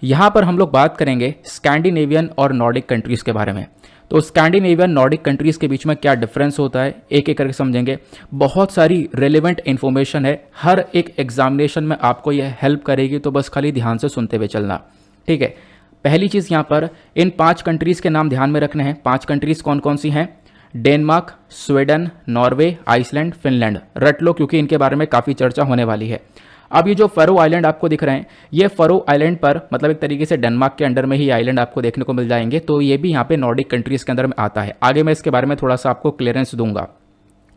यहाँ पर हम लोग बात करेंगे स्कैंडिनेवियन और नॉर्डिक कंट्रीज़ के बारे में। तो स्कैंडिनेवियन नॉर्डिक कंट्रीज़ के बीच में क्या डिफरेंस होता है, एक एक करके समझेंगे। बहुत सारी रेलेवेंट इन्फॉर्मेशन है, हर एक एग्जामिनेशन में आपको यह हेल्प करेगी, तो बस खाली ध्यान से सुनते हुए चलना, ठीक है। पहली चीज़ यहाँ पर इन 5 कंट्रीज़ के नाम ध्यान में रखने हैं। 5 कंट्रीज़ कौन कौन सी हैं? Denmark, Sweden, Norway, Iceland, Finland. रट लो क्योंकि इनके बारे में काफ़ी चर्चा होने वाली है। अब ये जो फरो आइलैंड आपको दिख रहे हैं, ये फरो आइलैंड पर मतलब एक तरीके से डेनमार्क के अंडर में ही आइलैंड आपको देखने को मिल जाएंगे, तो ये भी यहाँ पे नॉर्डिक कंट्रीज़ के अंदर में आता है। आगे मैं इसके बारे में थोड़ा सा आपको क्लियरेंस दूंगा।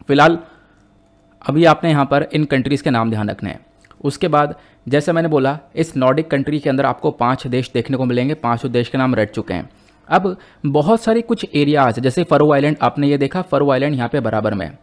फिलहाल अभी आपने यहाँ पर इन कंट्रीज़ के नाम ध्यान रखने हैं। उसके बाद जैसे मैंने बोला, इस नॉर्डिक कंट्री के अंदर आपको 5 देश देखने को मिलेंगे। 5 देश के नाम रट चुके हैं। अब बहुत सारी कुछ एरियाज, जैसे फरो आइलैंड आपने ये देखा, फरो आइलैंड यहाँ पे बराबर में है।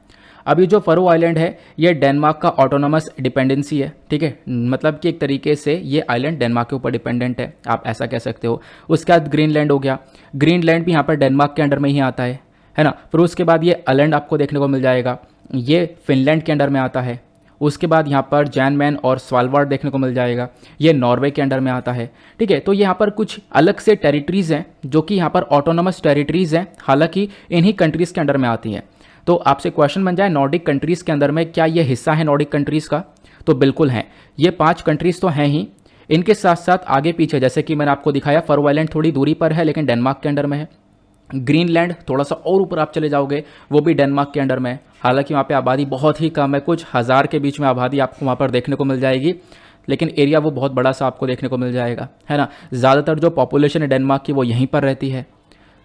अब ये जो फरो आइलैंड है, ये डेनमार्क का ऑटोनोमस डिपेंडेंसी है, ठीक है। मतलब कि एक तरीके से ये आइलैंड डेनमार्क के ऊपर डिपेंडेंट है, आप ऐसा कह सकते हो। उसके बाद ग्रीनलैंड हो गया, ग्रीनलैंड भी यहाँ पर डेनमार्क के अंडर में ही आता है ना। फिर उसके बाद ये आइलैंड आपको देखने को मिल जाएगा, ये फिनलैंड के अंडर में आता है। उसके बाद यहाँ पर जैनमैन और स्वालबार्ड देखने को मिल जाएगा, ये नॉर्वे के अंडर में आता है, ठीक है। तो यहाँ पर कुछ अलग से टेरिटरीज़ हैं जो कि यहाँ पर ऑटोनोमस टेरिटरीज़ हैं, हालांकि इन्हीं कंट्रीज़ के अंडर में आती हैं। तो आपसे क्वेश्चन बन जाए, नॉर्डिक कंट्रीज़ के अंदर में क्या ये हिस्सा है नॉर्डिक कंट्रीज़ का? तो बिल्कुल हैं, ये 5 कंट्रीज़ तो हैं ही। इनके साथ साथ आगे पीछे, जैसे कि मैंने आपको दिखाया, फरो आइलैंड थोड़ी दूरी पर है लेकिन डेनमार्क के अंडर में है। ग्रीनलैंड थोड़ा सा और ऊपर आप चले जाओगे, वो भी डेनमार्क के अंडर में है। हालांकि वहाँ पे आबादी बहुत ही कम है, कुछ हज़ार के बीच में आबादी आपको वहाँ पर देखने को मिल जाएगी, लेकिन एरिया वो बहुत बड़ा सा आपको देखने को मिल जाएगा, है ना। ज़्यादातर जो पॉपुलेशन है डेनमार्क की वो यहीं पर रहती है।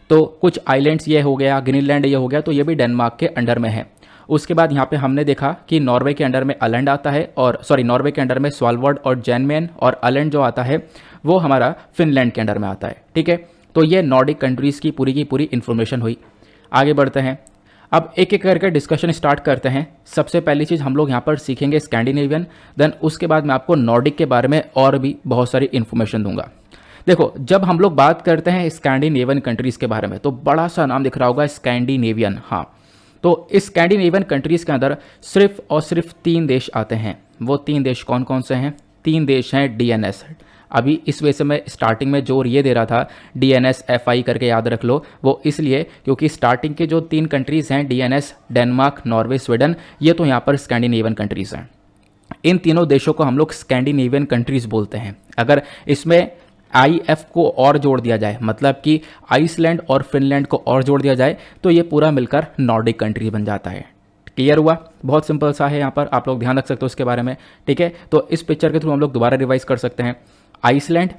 तो कुछ आइलैंड्स ये हो गया, ग्रीनलैंड ये हो गया, तो ये भी डेनमार्क के अंडर में है। उसके बाद यहाँ पे हमने देखा कि नॉर्वे के अंडर में आइलैंड आता है, और नॉर्वे के अंडर में स्वालबार्ड और जैनमैन, और आइलैंड जो आता है वो हमारा फिनलैंड के अंडर में आता है, ठीक है। तो ये नॉर्डिक कंट्रीज़ की पूरी इन्फॉर्मेशन हुई। आगे बढ़ते हैं, अब एक एक करके डिस्कशन स्टार्ट करते हैं। सबसे पहली चीज़ हम लोग यहाँ पर सीखेंगे स्कैंडिनेवियन, देन उसके बाद मैं आपको नॉर्डिक के बारे में और भी बहुत सारी इन्फॉर्मेशन दूंगा। देखो, जब हम लोग बात करते हैं स्कैंडिनेवियन कंट्रीज़ के बारे में, तो बड़ा सा नाम दिख रहा होगा स्कैंडिनेवियन, हाँ। तो इस स्कैंडिनेवियन कंट्रीज़ के अंदर सिर्फ और सिर्फ 3 देश आते हैं। वो 3 देश कौन कौन से हैं? 3 देश हैं DNS। अभी इस वजह से मैं स्टार्टिंग में जोर ये दे रहा था DNS FI करके याद रख लो, वो इसलिए क्योंकि स्टार्टिंग के जो 3 कंट्रीज़ हैं DNS, डेनमार्क, नॉर्वे, स्वीडन, ये तो यहाँ पर स्कैंडिनेवियन कंट्रीज़ हैं। इन तीनों देशों को हम लोग स्कैंडिनेवियन कंट्रीज़ बोलते हैं। अगर इसमें IF को और जोड़ दिया जाए, मतलब कि आइसलैंड और फिनलैंड को और जोड़ दिया जाए, तो ये पूरा मिलकर नॉर्डिक कंट्री बन जाता है। क्लियर हुआ? बहुत सिंपल सा है, यहाँ पर आप लोग ध्यान रख सकते हो उसके बारे में, ठीक है। तो इस पिक्चर के थ्रू हम लोग दोबारा रिवाइज कर सकते हैं। Iceland,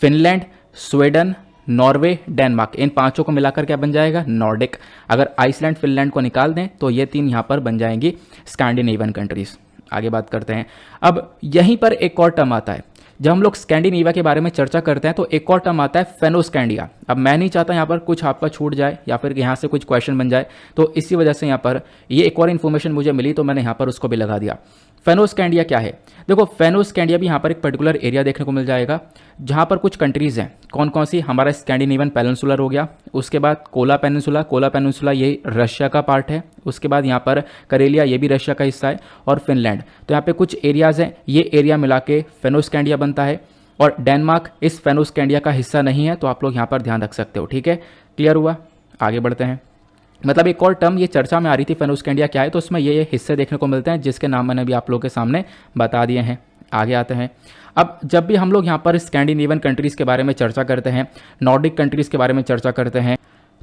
Finland, Sweden, Norway, Denmark, इन 5 को मिलाकर क्या बन जाएगा? नॉर्डिक। अगर आइसलैंड फिनलैंड को निकाल दें तो ये 3 यहाँ पर बन जाएंगी स्कैंडिनेवियन कंट्रीज़। आगे बात करते हैं। अब यहीं पर एक और टर्म आता है, जब हम लोग स्कैंडिनेविया के बारे में चर्चा करते हैं तो एक और टर्म आता है फेनोस्कैंडिया। अब मैं नहीं चाहता यहाँ पर कुछ आपका छूट जाए या फिर यहाँ से कुछ क्वेश्चन बन जाए, तो इसी वजह से यहाँ पर ये एक और इन्फॉर्मेशन मुझे मिली तो मैंने यहाँ पर उसको भी लगा दिया। फेनोस्कैंडिया क्या है? देखो, फेनोस्कैंडिया भी यहाँ पर एक पर्टिकुलर एरिया देखने को मिल जाएगा जहाँ पर कुछ कंट्रीज़ हैं। कौन कौन सी? हमारा स्कैंडिनेवियन पेनिनसुलर हो गया, उसके बाद कोला पेनिनसुला ये रशिया का पार्ट है, उसके बाद यहाँ पर करेलिया, ये भी रशिया का हिस्सा है, और फिनलैंड। तो यहाँ पे कुछ एरियाज़ हैं, ये एरिया मिला के फेनोस्कैंडिया बनता है, और डेनमार्क इस फेनोस्कैंडिया का हिस्सा नहीं है, तो आप लोग यहाँ पर ध्यान रख सकते हो, ठीक है। क्लियर हुआ? आगे बढ़ते हैं। मतलब एक और टर्म ये चर्चा में आ रही थी, फेनोस्कैंडिया क्या है, तो उसमें ये हिस्से देखने को मिलते हैं जिसके नाम मैंने भी आप लोगों के सामने बता दिए हैं। आगे आते हैं। अब जब भी हम लोग यहाँ पर स्कैंडिनेवियन कंट्रीज़ के बारे में चर्चा करते हैं, नॉर्डिक कंट्रीज़ के बारे में चर्चा करते हैं,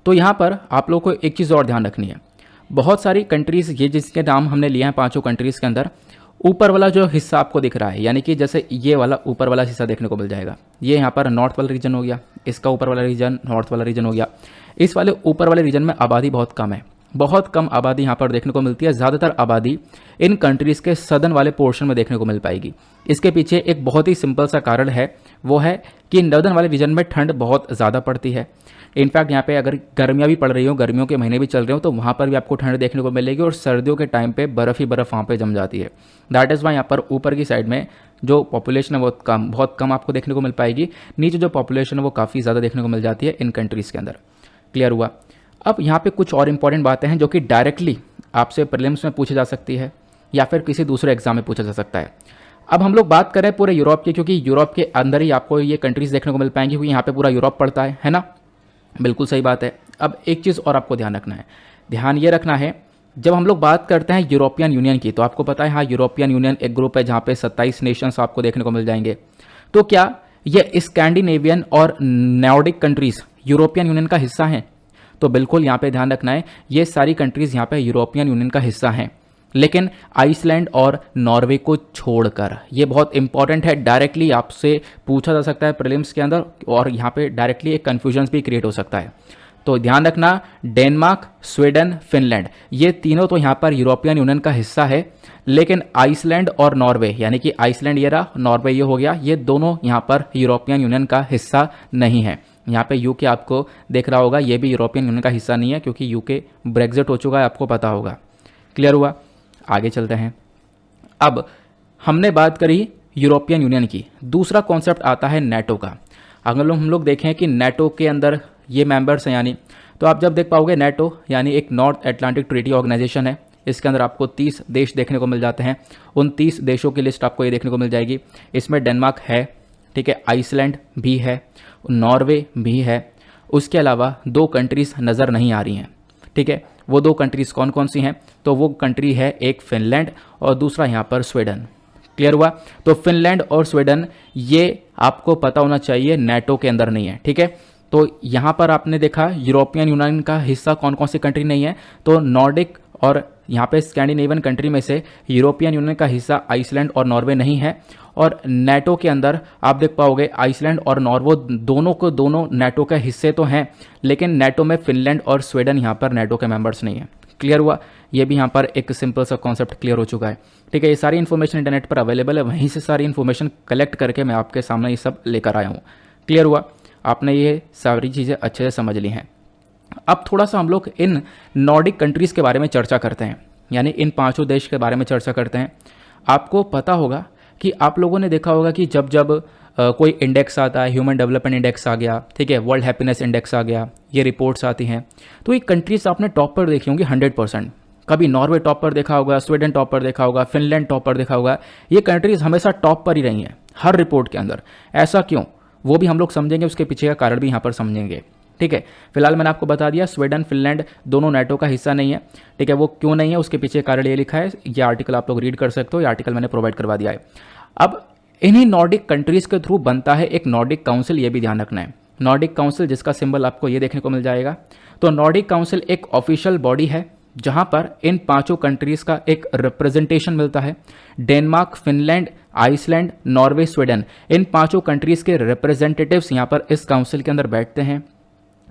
तो यहाँ पर आप लोगों को एक चीज़ और ध्यान रखनी है। बहुत सारी कंट्रीज़, ये जिसके नाम हमने लिए हैं 5 कंट्रीज़ के अंदर, ऊपर वाला जो हिस्सा आपको दिख रहा है, यानी कि जैसे ये वाला ऊपर वाला हिस्सा देखने को मिल जाएगा, ये यहाँ पर नॉर्थ वाला रीजन हो गया, इसका ऊपर वाला रीजन नॉर्थ वाला रीजन हो गया। इस वाले ऊपर वाले रीजन में आबादी बहुत कम है, बहुत कम आबादी यहाँ पर देखने को मिलती है। ज़्यादातर आबादी इन कंट्रीज़ के सदर्न वाले पोर्शन में देखने को मिल पाएगी। इसके पीछे एक बहुत ही सिंपल सा कारण है, वो है कि नॉर्दर्न वाले रीजन में ठंड बहुत ज़्यादा पड़ती है। इनफैक्ट यहाँ पे अगर गर्मियाँ भी पड़ रही हो, गर्मियों के महीने भी चल रहे हो, तो वहाँ पर भी आपको ठंड देखने को मिलेगी, और सर्दियों के टाइम पे बर्फ़ ही बर्फ़ वहाँ पे जम जाती है। दैट इज़ वाई यहाँ पर ऊपर की साइड में जो पॉपुलेशन है बहुत कम आपको देखने को मिल पाएगी। नीचे जो पॉपुलेशन है वो काफ़ी ज़्यादा देखने को मिल जाती है इन कंट्रीज़ के अंदर। क्लियर हुआ? अब यहाँ पे कुछ और इंपॉर्टेंट बातें हैं जो कि डायरेक्टली आपसे प्रीलिम्स में पूछी जा सकती है या फिर किसी दूसरे एग्जाम में पूछा जा सकता है। अब हम लोग बात करें पूरे यूरोप की, क्योंकि यूरोप के अंदर ही आपको ये कंट्रीज़ देखने को मिल पाएंगी, क्योंकि यहाँ पे पूरा यूरोप पड़ता है ना। बिल्कुल सही बात है। अब एक चीज़ और आपको ध्यान रखना है, ध्यान ये रखना है, जब हम लोग बात करते हैं यूरोपियन यूनियन की, तो आपको पता है हाँ, यूरोपियन यूनियन एक ग्रुप है जहाँ पे 27 नेशंस आपको देखने को मिल जाएंगे। तो क्या ये स्कैंडिनेवियन और नॉर्डिक कंट्रीज़ यूरोपियन यूनियन का हिस्सा हैं? तो बिल्कुल यहाँ पे ध्यान रखना है, ये सारी कंट्रीज़ यहाँ पे यूरोपियन यूनियन का हिस्सा हैं, लेकिन आइसलैंड और नॉर्वे को छोड़कर। ये बहुत इंपॉर्टेंट है, डायरेक्टली आपसे पूछा जा सकता है प्रीलिम्स के अंदर, और यहाँ पे डायरेक्टली एक कन्फ्यूजन भी क्रिएट हो सकता है। तो ध्यान रखना, डेनमार्क, स्वीडन, फिनलैंड, ये तीनों तो यहाँ पर यूरोपियन यूनियन का हिस्सा है, लेकिन आइसलैंड और नॉर्वे, यानी कि आइसलैंड ये रहा, नॉर्वे ये हो गया, ये दोनों यहाँ पर यूरोपियन यूनियन का हिस्सा नहीं है। यहाँ पे यूके आपको देख रहा होगा, ये भी यूरोपियन यूनियन का हिस्सा नहीं है, क्योंकि यूके ब्रेग्जिट हो चुका है, आपको पता होगा। क्लियर हुआ? आगे चलते हैं। अब हमने बात करी यूरोपियन यूनियन की, दूसरा कॉन्सेप्ट आता है नेटो का। अगर हम लोग देखें कि नेटो के अंदर ये मेंबर्स हैं, यानी तो आप जब देख पाओगे नेटो यानी एक नॉर्थ अटलांटिक ट्रीटी ऑर्गेनाइजेशन है, इसके अंदर आपको 30 देश देखने को मिल जाते हैं। उन 30 देशों की लिस्ट आपको ये देखने को मिल जाएगी। इसमें डेनमार्क है, ठीक है, आइसलैंड भी है, नॉर्वे भी है, उसके अलावा 2 कंट्रीज़ नज़र नहीं आ रही हैं, ठीक है। वो 2 कंट्रीज़ कौन कौन सी हैं? तो वो कंट्री है एक फिनलैंड और दूसरा यहाँ पर स्वीडन। क्लियर हुआ? तो फिनलैंड और स्वीडन ये आपको पता होना चाहिए नेटो के अंदर नहीं है, ठीक है। तो यहाँ पर आपने देखा यूरोपियन यूनियन का हिस्सा कौन कौन सी कंट्री नहीं है, तो नॉर्डिक और यहाँ पे स्कैंडिनेवियन कंट्री में से यूरोपियन यूनियन का हिस्सा आइसलैंड और नॉर्वे नहीं है। और नेटो के अंदर आप देख पाओगे आइसलैंड और नॉर्वे दोनों नेटो के हिस्से तो हैं, लेकिन नेटो में फिनलैंड और स्वीडन यहाँ पर नेटो के मेंबर्स नहीं है। क्लियर हुआ? ये भी यहाँ पर एक सिंपल सा कॉन्सेप्ट क्लियर हो चुका है, ठीक है। ये सारी इन्फॉर्मेशन इंटरनेट पर अवेलेबल है, वहीं से सारी इन्फॉर्मेशन कलेक्ट करके मैं आपके सामने ये सब लेकर आया हूँ। क्लियर हुआ? आपने ये सारी चीज़ें अच्छे से समझ ली हैं। अब थोड़ा सा हम लोग इन नॉर्डिक कंट्रीज़ के बारे में चर्चा करते हैं, यानी इन 5 देश के बारे में चर्चा करते हैं। आपको पता होगा कि आप लोगों ने देखा होगा कि जब जब कोई इंडेक्स आता है, ह्यूमन डेवलपमेंट इंडेक्स आ गया, ठीक है, वर्ल्ड हैप्पीनेस इंडेक्स आ गया, ये रिपोर्ट्स आती हैं, तो ये कंट्रीज आपने टॉप पर देखी होंगी 100%। कभी नॉर्वे टॉप पर देखा होगा, स्वीडन टॉप पर देखा होगा, फिनलैंड टॉप पर देखा होगा। ये कंट्रीज हमेशा टॉप पर ही रही हैं हर रिपोर्ट के अंदर। ऐसा क्यों, वो भी हम लोग समझेंगे, उसके पीछे का कारण भी यहाँ पर समझेंगे, ठीक है। फिलहाल मैंने आपको बता दिया स्वीडन फिनलैंड दोनों नेटो का हिस्सा नहीं है, ठीक है। वो क्यों नहीं है, उसके पीछे कारण ये लिखा है, ये आर्टिकल आप लोग रीड कर सकते हो, ये आर्टिकल मैंने प्रोवाइड करवा दिया है। अब इन्हीं नॉर्डिक कंट्रीज के थ्रू बनता है एक नॉर्डिक काउंसिल, ये भी ध्यान रखना है। नॉर्डिक काउंसिल जिसका सिंबल आपको ये देखने को मिल जाएगा। तो नॉर्डिक काउंसिल एक ऑफिशियल बॉडी है जहां पर इन 5 कंट्रीज का एक रिप्रेजेंटेशन मिलता है। Denmark, Finland, Iceland, Norway, Sweden, इन 5 कंट्रीज के रिप्रेजेंटेटिव्स यहां पर इस काउंसिल के अंदर बैठते हैं,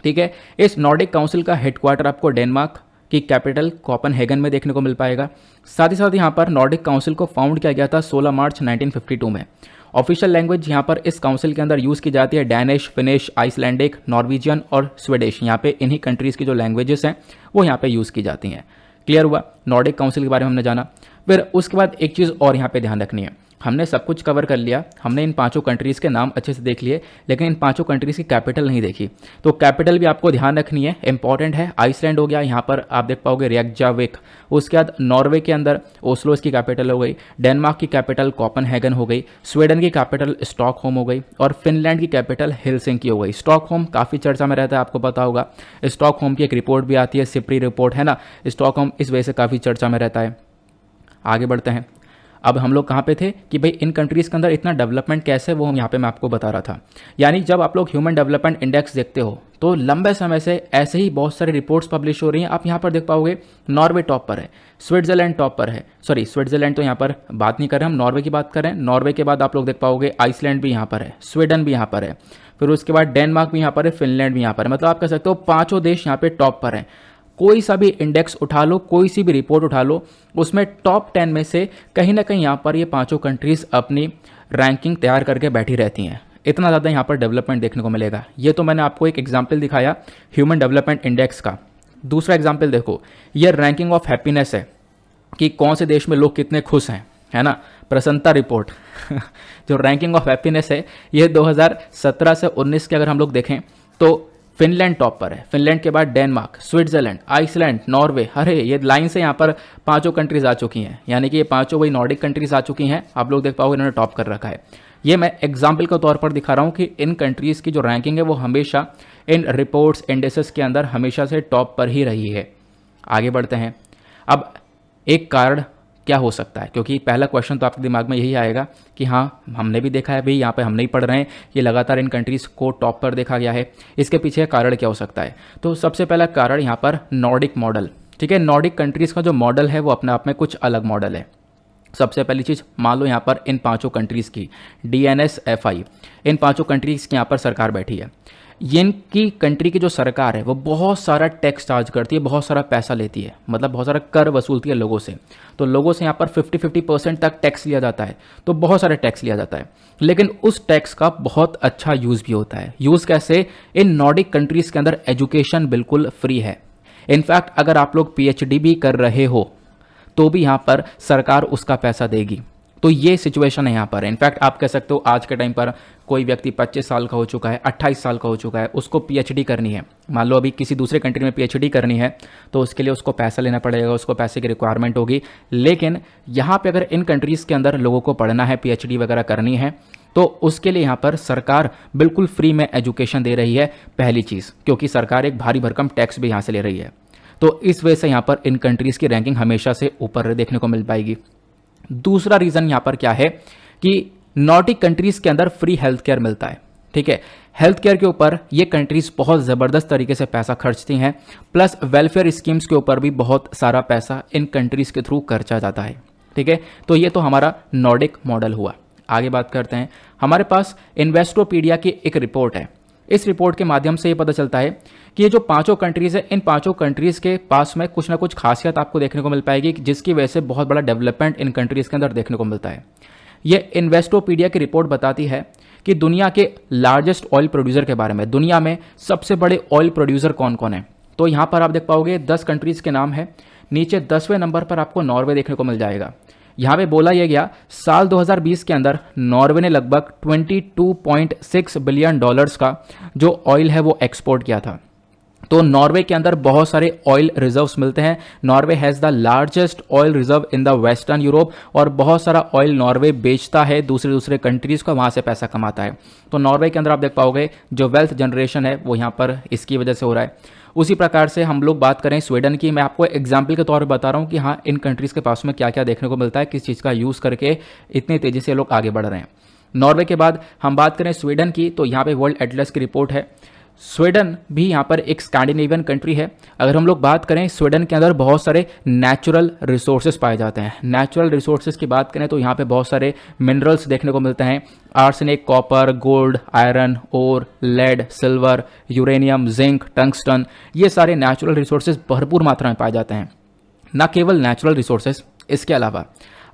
ठीक है। इस नॉर्डिक काउंसिल का हेडक्वार्टर आपको डेनमार्क की कैपिटल कोपेनहेगन में देखने को मिल पाएगा। साथ ही साथ यहाँ पर नॉर्डिक काउंसिल को फाउंड किया गया था 16 मार्च 1952 में। ऑफिशियल लैंग्वेज यहाँ पर इस काउंसिल के अंदर यूज़ की जाती है डैनिश, फिनिश, आइसलैंडिक, नॉर्वेजियन और स्वीडिश। यहाँ पे इन्हीं कंट्रीज़ की जो लैंग्वेजेस हैं वो यहाँ पे यूज़ की जाती हैं। क्लियर हुआ? नॉर्डिक काउंसिल के बारे में हमने जाना। फिर उसके बाद एक चीज़ और यहाँ पे ध्यान रखनी है, हमने सब कुछ कवर कर लिया, हमने इन 5 कंट्रीज़ के नाम अच्छे से देख लिए, लेकिन इन 5 कंट्रीज़ की कैपिटल नहीं देखी। तो कैपिटल भी आपको ध्यान रखनी है, इंपॉर्टेंट है। आइसलैंड हो गया, यहाँ पर आप देख पाओगे रेयकजाविक। उसके बाद नॉर्वे के अंदर ओस्लो इसकी कैपिटल हो गई, डेनमार्क की कैपिटल कोपेनहेगन हो गई, स्वीडन की कैपिटल स्टॉकहोम हो गई और फिनलैंड की कैपिटल हेलसिंकी हो गई। स्टॉकहोम काफ़ी चर्चा में रहता है, आपको पता होगा। स्टॉकहोम की एक रिपोर्ट भी आती है, सिप्री रिपोर्ट है ना। स्टॉकहोम इस वजह से काफ़ी चर्चा में रहता है। आगे बढ़ते हैं। अब हम लोग कहाँ पे थे कि भाई इन कंट्रीज़ के अंदर इतना डेवलपमेंट कैसे, वो हम यहाँ पे मैं आपको बता रहा था। यानी जब आप लोग ह्यूमन डेवलपमेंट इंडेक्स देखते हो तो लंबे समय से ऐसे ही बहुत सारी रिपोर्ट्स पब्लिश हो रही हैं। आप यहाँ पर देख पाओगे नॉर्वे टॉप पर है, स्विट्जरलैंड टॉप पर है, सॉरी स्विट्जरलैंड तो यहाँ पर बात नहीं कर रहे हम, नॉर्वे की बात करें। नॉर्वे के बाद आप लोग देख पाओगे आइसलैंड भी यहाँ पर है, स्वीडन भी यहाँ पर है, फिर उसके बाद डेनमार्क भी यहाँ पर है, फिनलैंड भी यहाँ पर है। मतलब आप कह सकते हो 5 देश यहाँ पे टॉप पर हैं। कोई सा भी इंडेक्स उठा लो, कोई सी भी रिपोर्ट उठा लो, उसमें टॉप 10 में से कहीं ना कहीं यहाँ पर ये 5 कंट्रीज़ अपनी रैंकिंग तैयार करके बैठी रहती हैं। इतना ज़्यादा यहाँ पर डेवलपमेंट देखने को मिलेगा। ये तो मैंने आपको एक एग्जाम्पल दिखाया ह्यूमन डेवलपमेंट इंडेक्स का। दूसरा एग्जाम्पल देखो, ये रैंकिंग ऑफ हैप्पीनेस है कि कौन से देश में लोग कितने खुश हैं, है ना। प्रसन्नता रिपोर्ट जो रैंकिंग ऑफ हैप्पीनेस है, ये 2017 से 19 के अगर हम लोग देखें तो फिनलैंड टॉप पर है, फिनलैंड के बाद डेनमार्क, स्विट्जरलैंड, आइसलैंड, नॉर्वे। अरे ये लाइन से यहाँ पर पांचों कंट्रीज आ चुकी हैं, यानी कि ये पांचों वही नॉर्डिक कंट्रीज आ चुकी हैं। आप लोग देख पाओगे इन्होंने टॉप कर रखा है। ये मैं एग्जाम्पल के तौर पर दिखा रहा हूँ कि इन कंट्रीज़ की जो रैंकिंग है वो हमेशा इन रिपोर्ट्स इंडेसेस के अंदर हमेशा से टॉप पर ही रही है। आगे बढ़ते हैं। अब एक कारण क्या हो सकता है, क्योंकि पहला क्वेश्चन तो आपके दिमाग में यही आएगा कि हाँ हमने भी देखा है भाई, यहाँ पे हम नहीं पढ़ रहे हैं, ये लगातार इन कंट्रीज़ को टॉप पर देखा गया है, इसके पीछे कारण क्या हो सकता है। तो सबसे पहला कारण यहाँ पर नॉर्डिक मॉडल। ठीक है, नॉर्डिक कंट्रीज़ का जो मॉडल है वो अपने आप में कुछ अलग मॉडल है। सबसे पहली चीज़ मान लो यहाँ पर इन पांचों कंट्रीज़ की DNSFI, इन पांचों कंट्रीज़ की यहाँ पर सरकार बैठी है। इनकी कंट्री की जो सरकार है वो बहुत सारा टैक्स चार्ज करती है, बहुत सारा पैसा लेती है, मतलब बहुत सारा कर वसूलती है लोगों से। तो लोगों से यहाँ पर 50% तक टैक्स लिया जाता है, तो बहुत सारा टैक्स लिया जाता है। लेकिन उस टैक्स का बहुत अच्छा यूज़ भी होता है। यूज़ कैसे? इन नॉर्डिक कंट्रीज़ के अंदर एजुकेशन बिल्कुल फ्री है। इनफैक्ट अगर आप लोग PhD भी कर रहे हो तो भी यहाँ पर सरकार उसका पैसा देगी। तो ये सिचुएशन है यहाँ पर। इनफैक्ट आप कह सकते हो आज के टाइम पर कोई व्यक्ति 25 साल का हो चुका है, 28 साल का हो चुका है, उसको PhD करनी है, मान लो अभी किसी दूसरे कंट्री में PhD करनी है, तो उसके लिए उसको पैसा लेना पड़ेगा, उसको पैसे की रिक्वायरमेंट होगी। लेकिन यहाँ पे अगर इन कंट्रीज़ के अंदर लोगों को पढ़ना है, PhD वगैरह करनी है, तो उसके लिए यहाँ पर सरकार बिल्कुल फ्री में एजुकेशन दे रही है। पहली चीज़, क्योंकि सरकार एक भारी भरकम टैक्स भी यहाँ से ले रही है, तो इस वजह से यहाँ पर इन कंट्रीज़ की रैंकिंग हमेशा से ऊपर देखने को मिल पाएगी। दूसरा रीज़न यहाँ पर क्या है कि नॉर्डिक कंट्रीज़ के अंदर फ्री हेल्थ केयर मिलता है। ठीक है, हेल्थ केयर के ऊपर ये कंट्रीज़ बहुत ज़बरदस्त तरीके से पैसा खर्चती हैं, प्लस वेलफेयर स्कीम्स के ऊपर भी बहुत सारा पैसा इन कंट्रीज़ के थ्रू खर्चा जाता है। ठीक है, तो ये तो हमारा नॉर्डिक मॉडल हुआ। आगे बात करते हैं। हमारे पास इन्वेस्टोपीडिया की एक रिपोर्ट है। इस रिपोर्ट के माध्यम से ये पता चलता है कि ये जो पांचों कंट्रीज़ है, इन पांचों कंट्रीज़ के पास में कुछ ना कुछ खासियत आपको देखने को मिल पाएगी, जिसकी वजह से बहुत बड़ा डेवलपमेंट इन कंट्रीज़ के अंदर देखने को मिलता है। ये इन्वेस्टोपीडिया की रिपोर्ट बताती है कि दुनिया के लार्जेस्ट ऑयल प्रोड्यूसर के बारे में, दुनिया में सबसे बड़े ऑयल प्रोड्यूसर कौन कौन है। तो यहाँ पर आप देख पाओगे 10 कंट्रीज़ के नाम है। नीचे 10वें नंबर पर आपको नॉर्वे देखने को मिल जाएगा। यहाँ पे बोला यह गया साल 2020 के अंदर नॉर्वे ने लगभग $22.6 बिलियन का जो ऑयल है वो एक्सपोर्ट किया था। तो नॉर्वे के अंदर बहुत सारे ऑयल रिजर्व्स मिलते हैं। Norway has the largest oil reserve in the western Europe, और बहुत सारा ऑयल नॉर्वे बेचता है दूसरे कंट्रीज़ को, वहाँ से पैसा कमाता है। तो नॉर्वे के अंदर आप देख पाओगे जो वेल्थ जनरेशन है वो यहाँ पर इसकी वजह से हो रहा है। उसी प्रकार से हम लोग बात करें स्वीडन की, मैं आपको एग्जाम्पल के तौर पर बता रहा हूँ कि हाँ इन कंट्रीज़ के पास में क्या क्या देखने को मिलता है, किस चीज़ का यूज़ करके इतनी तेज़ी से लोग आगे बढ़ रहे हैं। नॉर्वे के बाद हम बात करें स्वीडन की, तो यहाँ पे वर्ल्ड एटलस की रिपोर्ट है। स्वीडन भी यहाँ पर एक स्कैंडिनेवियन कंट्री है। अगर हम लोग बात करें स्वीडन के अंदर बहुत सारे नेचुरल रिसोर्सेज पाए जाते हैं। नेचुरल रिसोर्सेज की बात करें तो यहाँ पे बहुत सारे मिनरल्स देखने को मिलते हैं। Arsenic, copper, gold, iron, ore, lead, silver, uranium, zinc, tungsten, ये सारे नेचुरल रिसोर्सेज भरपूर मात्रा में पाए जाते हैं। न केवल नेचुरल रिसोर्सेज, इसके अलावा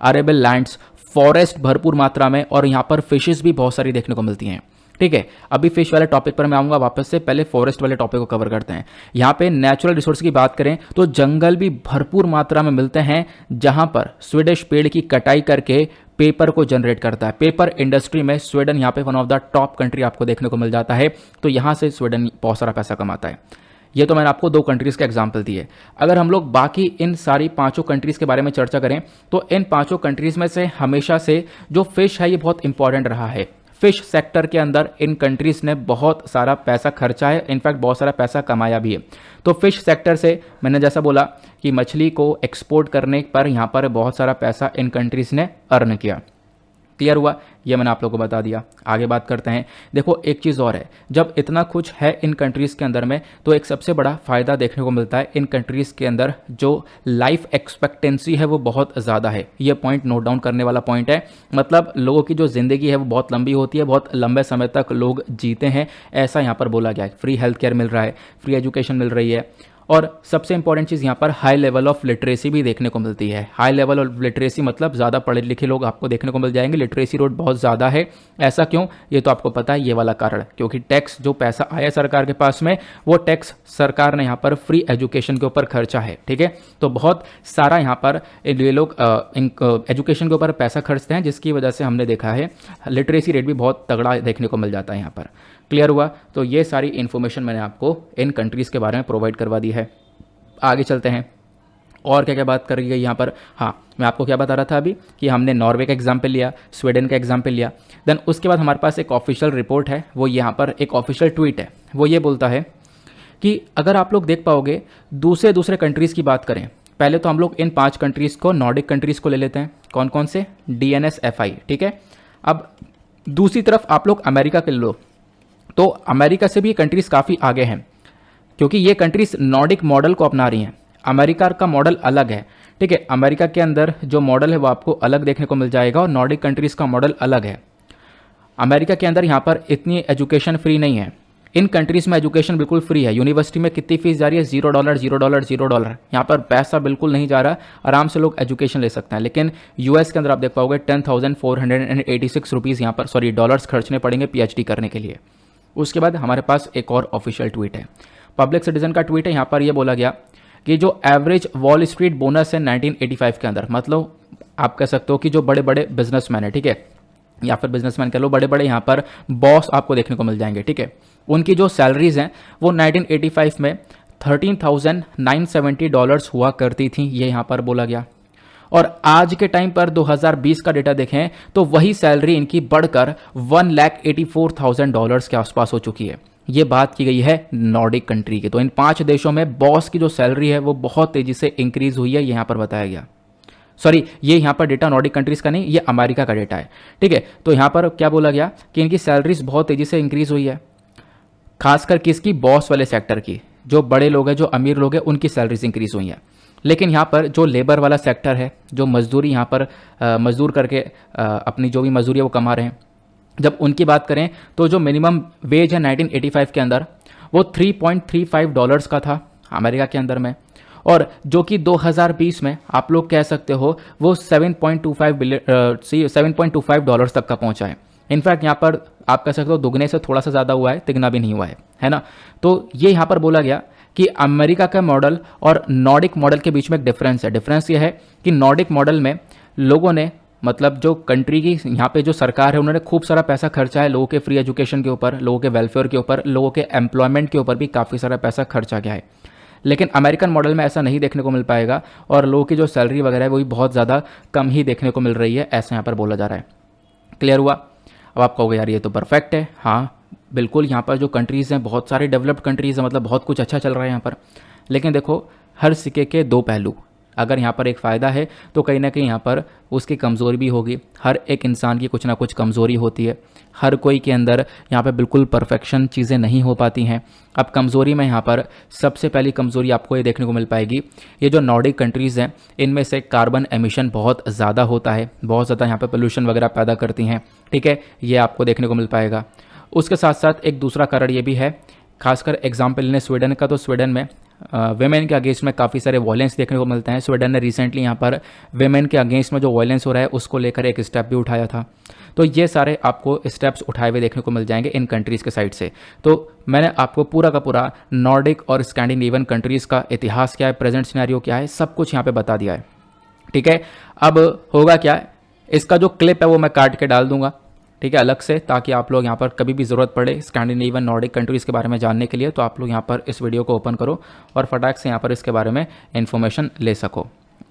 अरेबल लैंड्स, फॉरेस्ट भरपूर मात्रा में, और यहाँ पर फिशेस भी बहुत सारी देखने को मिलती हैं। ठीक है, अभी फिश वाले टॉपिक पर मैं आऊँगा वापस से, पहले फॉरेस्ट वाले टॉपिक को कवर करते हैं। यहाँ पे नेचुरल रिसोर्स की बात करें तो जंगल भी भरपूर मात्रा में मिलते हैं, जहाँ पर स्वीडिश पेड़ की कटाई करके पेपर को जनरेट करता है। पेपर इंडस्ट्री में स्वीडन यहाँ पे one of the top country आपको देखने को मिल जाता है। तो यहाँ से स्वीडन बहुत सारा पैसा कमाता है। ये तो मैंने आपको 2 कंट्रीज़ का एग्जाम्पल दिए। अगर हम लोग बाकी इन सारी 5 कंट्रीज़ के बारे में चर्चा करें तो इन 5 कंट्रीज़ में से हमेशा से जो फिश है ये बहुत इंपॉर्टेंट रहा है। फिश सेक्टर के अंदर इन कंट्रीज़ ने बहुत सारा पैसा खर्चा है, इनफैक्ट बहुत सारा पैसा कमाया भी है। तो फिश सेक्टर से मैंने जैसा बोला कि मछली को एक्सपोर्ट करने पर यहाँ पर बहुत सारा पैसा इन कंट्रीज़ ने अर्न किया। क्लियर हुआ? ये मैंने आप लोगों को बता दिया। आगे बात करते हैं। देखो एक चीज़ और है, जब इतना कुछ है इन कंट्रीज़ के अंदर में तो एक सबसे बड़ा फ़ायदा देखने को मिलता है। इन कंट्रीज़ के अंदर जो लाइफ एक्सपेक्टेंसी है वो बहुत ज़्यादा है। ये पॉइंट नोट डाउन करने वाला पॉइंट है। मतलब लोगों की जो ज़िंदगी है वो बहुत लंबी होती है, बहुत लंबे समय तक लोग जीते हैं, ऐसा यहाँ पर बोला गया है। फ्री हेल्थ केयर मिल रहा है, फ्री एजुकेशन मिल रही है, और सबसे इंपॉर्टेंट चीज़ यहाँ पर हाई लेवल ऑफ लिटरेसी भी देखने को मिलती है। हाई लेवल ऑफ लिटरेसी मतलब ज़्यादा पढ़े लिखे लोग आपको देखने को मिल जाएंगे। लिटरेसी रेट बहुत ज़्यादा है। ऐसा क्यों, ये तो आपको पता है, ये वाला कारण, क्योंकि टैक्स जो पैसा आया सरकार के पास में, वो टैक्स सरकार ने यहाँ पर फ्री एजुकेशन के ऊपर खर्चा है। ठीक है, तो बहुत सारा यहाँ पर ये लोग एजुकेशन के ऊपर पैसा खर्चते हैं, जिसकी वजह से हमने देखा है लिटरेसी रेट भी बहुत तगड़ा देखने को मिल जाता है यहाँ पर। क्लियर हुआ? तो ये सारी इन्फॉर्मेशन मैंने आपको इन कंट्रीज़ के बारे में प्रोवाइड करवा दी है। आगे चलते हैं और क्या क्या बात कर रही है यहाँ पर। हाँ, मैं आपको क्या बता रहा था अभी कि हमने नॉर्वे का एग्जाम्पल लिया, स्वीडन का एग्जाम्पल लिया, देन उसके बाद हमारे पास एक ऑफिशियल रिपोर्ट है, वो यहाँ पर एक ऑफिशियल ट्वीट है। वो ये बोलता है कि अगर आप लोग देख पाओगे दूसरे कंट्रीज़ की बात करें, पहले तो हम लोग इन 5 कंट्रीज़ को, नॉर्डिक कंट्रीज़ को ले लेते हैं। कौन कौन से? DNSFI। ठीक है, अब दूसरी तरफ आप लोग अमेरिका के लो, तो अमेरिका से भी ये कंट्रीज़ काफ़ी आगे हैं, क्योंकि ये कंट्रीज़ नॉर्डिक मॉडल को अपना रही हैं। अमेरिका का मॉडल अलग है। ठीक है, अमेरिका के अंदर जो मॉडल है वो आपको अलग देखने को मिल जाएगा और नॉर्डिक कंट्रीज़ का मॉडल अलग है। अमेरिका के अंदर यहाँ पर इतनी एजुकेशन फ्री नहीं है। इन कंट्रीज़ में एजुकेशन बिल्कुल फ्री है। यूनिवर्सिटी में कितनी फीस जा रही है? $0। यहाँ पर पैसा बिल्कुल नहीं जा रहा, आराम से लोग एजुकेशन ले सकते हैं। लेकिन यूएस के अंदर आप देख पाओगे 10,486 रुपीज़ यहाँ पर, सॉरी, डॉलर्स खर्चने पड़ेंगे PhD करने के लिए। उसके बाद हमारे पास एक और ऑफिशियल ट्वीट है, पब्लिक सिटीजन का ट्वीट है। यहाँ पर ये बोला गया कि जो एवरेज वॉल स्ट्रीट बोनस है 1985 के अंदर, मतलब आप कह सकते हो कि जो बड़े बड़े बिजनेसमैन है, ठीक है, या फिर बिजनेसमैन कह लो, बड़े बड़े यहाँ पर बॉस आपको देखने को मिल जाएंगे। ठीक है, उनकी जो सैलरीज हैं वो 1985 में $13,970 हुआ करती थी, ये यहाँ पर बोला गया। और आज के टाइम पर 2020 का डेटा देखें तो वही सैलरी इनकी बढ़कर $1,84,000 के आसपास हो चुकी है। ये बात की गई है नॉर्डिक कंट्री की। तो इन 5 देशों में बॉस की जो सैलरी है वो बहुत तेजी से इंक्रीज हुई है, ये यहाँ पर बताया गया। सॉरी, ये यहाँ पर डेटा नॉर्डिक कंट्रीज का नहीं, ये अमेरिका का डेटा है। ठीक है, तो यहाँ पर क्या बोला गया कि इनकी सैलरीज बहुत तेजी से इंक्रीज हुई है, खासकर किसकी? बॉस वाले सेक्टर की। जो बड़े लोग हैं, जो अमीर लोग हैं, उनकी सैलरीज इंक्रीज हुई हैं। लेकिन यहाँ पर जो लेबर वाला सेक्टर है, जो मजदूरी यहाँ पर मजदूर करके अपनी जो भी मजदूरी है वो कमा रहे हैं, जब उनकी बात करें तो जो मिनिमम वेज है 1985 के अंदर वो $3.35 का था अमेरिका के अंदर में, और जो कि 2020 में आप लोग कह सकते हो वो $7.25 तक का पहुंचा है। इनफैक्ट यहाँ पर आप कह सकते हो दुगने से थोड़ा सा ज़्यादा हुआ है, तिगना भी नहीं हुआ है ना। तो ये यहाँ पर बोला गया कि अमेरिका का मॉडल और नॉर्डिक मॉडल के बीच में एक डिफरेंस है। डिफरेंस ये है कि नॉर्डिक मॉडल में लोगों ने, मतलब जो कंट्री की यहाँ पे जो सरकार है, उन्होंने खूब सारा पैसा खर्चा है लोगों के फ्री एजुकेशन के ऊपर, लोगों के वेलफेयर के ऊपर, लोगों के एम्प्लॉयमेंट के ऊपर भी काफ़ी सारा पैसा खर्चा गया है। लेकिन अमेरिकन मॉडल में ऐसा नहीं देखने को मिल पाएगा और लोगों की जो सैलरी वगैरह है वो भी बहुत ज़्यादा कम ही देखने को मिल रही है, ऐसा यहाँ पर बोला जा रहा है। क्लियर हुआ? अब आप कहोगे यार ये तो परफेक्ट है। हाँ बिल्कुल, यहाँ पर जो कंट्रीज़ हैं बहुत सारी डेवलप्ड कंट्रीज़ हैं, मतलब बहुत कुछ अच्छा चल रहा है यहाँ पर। लेकिन देखो, हर सिक्के के 2 पहलू। अगर यहाँ पर एक फ़ायदा है तो कहीं ना कहीं यहाँ पर उसकी कमज़ोरी भी होगी। हर एक इंसान की कुछ ना कुछ कमज़ोरी होती है, हर कोई के अंदर यहाँ पे बिल्कुल परफेक्शन चीज़ें नहीं हो पाती हैं। अब कमज़ोरी में यहाँ पर सबसे पहली कमज़ोरी आपको ये देखने को मिल पाएगी, ये जो नॉर्डिक कंट्रीज़ हैं इनमें से कार्बन एमिशन बहुत ज़्यादा होता है, बहुत ज़्यादा यहाँ पर पोल्यूशन वगैरह पैदा करती हैं। ठीक है, ये आपको देखने को मिल पाएगा। उसके साथ साथ एक दूसरा कारण ये भी है, खासकर एग्जाम्पल लें स्वीडन का, तो स्वीडन में वेमेन के अगेंस्ट में काफ़ी सारे वायलेंस देखने को मिलते हैं। स्वीडन ने रिसेंटली यहाँ पर वेमेन के अगेंस्ट में जो वायलेंस हो रहा है उसको लेकर एक स्टेप भी उठाया था। तो ये सारे आपको स्टेप्स उठाए हुए देखने को मिल जाएंगे इन कंट्रीज़ के साइड से। तो मैंने आपको पूरा का पूरा नॉर्डिक और स्कैंडिनेवियन कंट्रीज़ का इतिहास क्या है, प्रेजेंट सिनेरियो क्या है, सब कुछ यहाँ पर बता दिया है। ठीक है, अब होगा क्या, इसका जो क्लिप है वो मैं काट के डाल दूंगा, ठीक है, अलग से, ताकि आप लोग यहाँ पर कभी भी ज़रूरत पड़े स्कैंडिनेवियन नॉर्डिक कंट्रीज़ के बारे में जानने के लिए तो आप लोग यहाँ पर इस वीडियो को ओपन करो और फटाक से यहाँ पर इसके बारे में इन्फॉर्मेशन ले सको।